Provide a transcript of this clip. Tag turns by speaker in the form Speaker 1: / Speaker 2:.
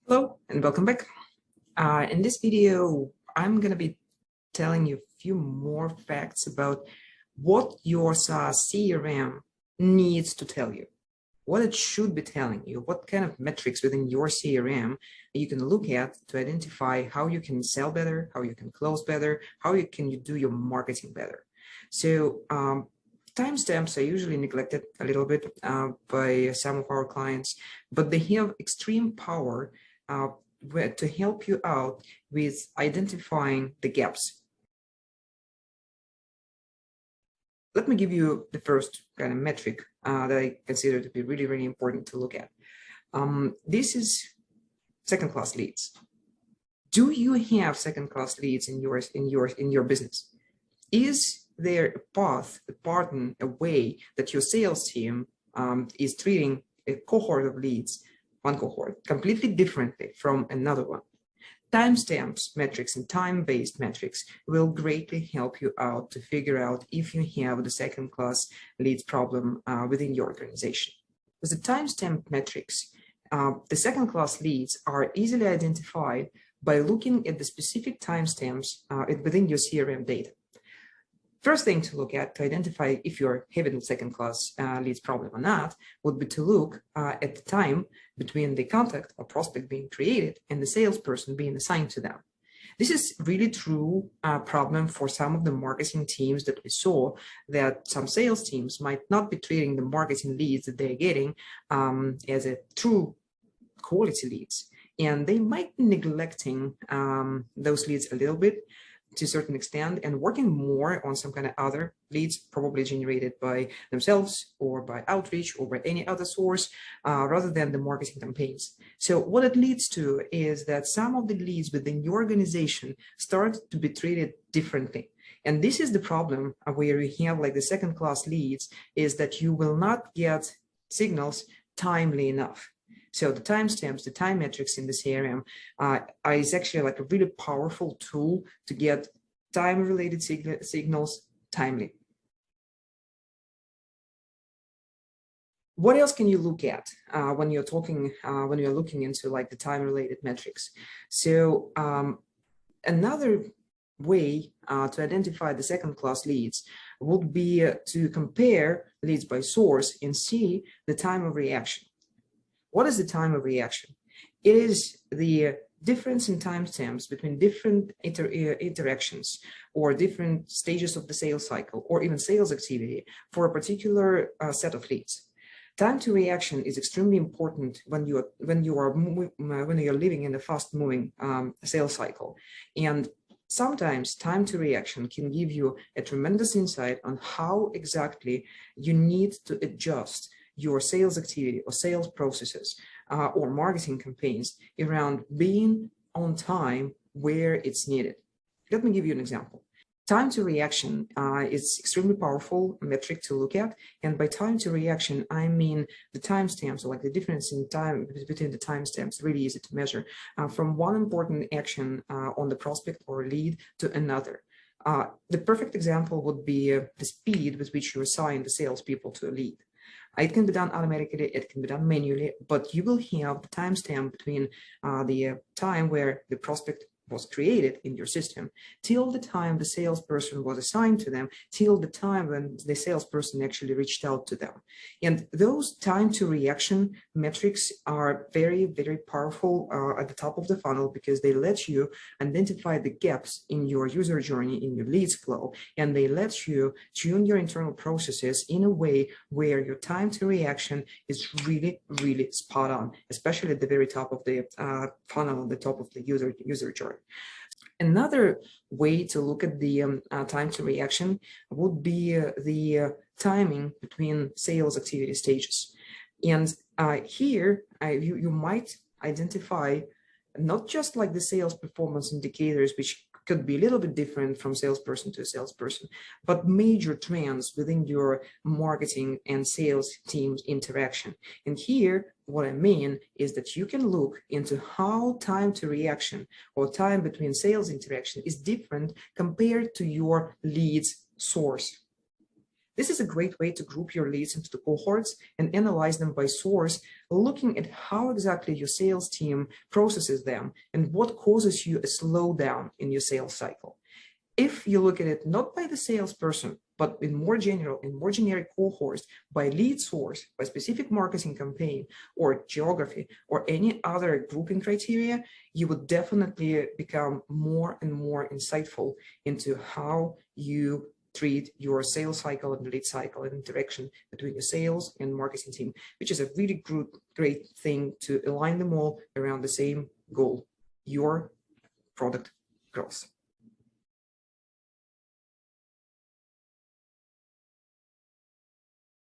Speaker 1: Hello and welcome back. In this video, I'm going to be telling you a few more facts about what your SaaS CRM needs to tell you, what it should be telling you, what kind of metrics within your CRM you can look at to identify how you can sell better, how you can close better, how you can do your marketing better. So timestamps are usually neglected a little bit by some of our clients, but they have extreme power to help you out with identifying the gaps. Let me give you the first kind of metric that I consider to be really, really important to look at. This is second-class leads. Do you have second-class leads in your business? Is there a path, a pattern, a way that your sales team is treating a cohort of leads, one cohort, completely differently from another one? Timestamps metrics and time-based metrics will greatly help you out to figure out if you have the second-class leads problem within your organization. With the timestamp metrics, the second-class leads are easily identified by looking at the specific timestamps within your CRM data. First thing to look at to identify if you're having a second-class leads problem or not would be to look at the time between the contact or prospect being created and the salesperson being assigned to them. This is really true problem for some of the marketing teams that we saw, that some sales teams might not be treating the marketing leads that they're getting as a true quality leads. And they might be neglecting those leads a little bit to a certain extent and working more on some kind of other leads, probably generated by themselves or by outreach or by any other source, rather than the marketing campaigns. So what it leads to is that some of the leads within your organization start to be treated differently. And this is the problem where you have like the second-class leads, is that you will not get signals timely enough. So the timestamps, the time metrics in the CRM is actually like a really powerful tool to get time-related signals timely. What else can you look at when you're looking into like the time-related metrics? So another way to identify the second-class leads would be to compare leads by source and see the time of reaction. What is the time of reaction? It is the difference in timestamps between different interactions or different stages of the sales cycle or even sales activity for a particular set of leads. Time to reaction is extremely important when you're living in a fast-moving sales cycle, and sometimes time to reaction can give you a tremendous insight on how exactly you need to adjust your sales activity or sales processes or marketing campaigns around being on time where it's needed. Let me give you an example. Time to reaction is extremely powerful metric to look at. And by time to reaction, I mean the timestamps, or like the difference in time between the timestamps, really easy to measure from one important action on the prospect or lead to another. The perfect example would be the speed with which you assign the salespeople to a lead. It can be done automatically, it can be done manually, but you will have the timestamp between the time where the prospect was created in your system till the time the salesperson was assigned to them, till the time when the salesperson actually reached out to them. And those time to reaction metrics are very, very powerful at the top of the funnel, because they let you identify the gaps in your user journey, in your leads flow, and they let you tune your internal processes in a way where your time to reaction is really, really spot on, especially at the very top of the funnel, the top of the user journey. Another way to look at the time to reaction would be the timing between sales activity stages. And here you might identify not just like the sales performance indicators, which could be a little bit different from salesperson to salesperson, but major trends within your marketing and sales team's interaction. And here, what I mean is that you can look into how time to reaction or time between sales interaction is different compared to your leads source. This is a great way to group your leads into the cohorts and analyze them by source, looking at how exactly your sales team processes them and what causes you a slowdown in your sales cycle. If you look at it not by the salesperson, but in more general, in more generic cohorts, by lead source, by specific marketing campaign or geography or any other grouping criteria, you would definitely become more and more insightful into how you treat your sales cycle and lead cycle and interaction between your sales and marketing team, which is a really great thing to align them all around the same goal, your product growth.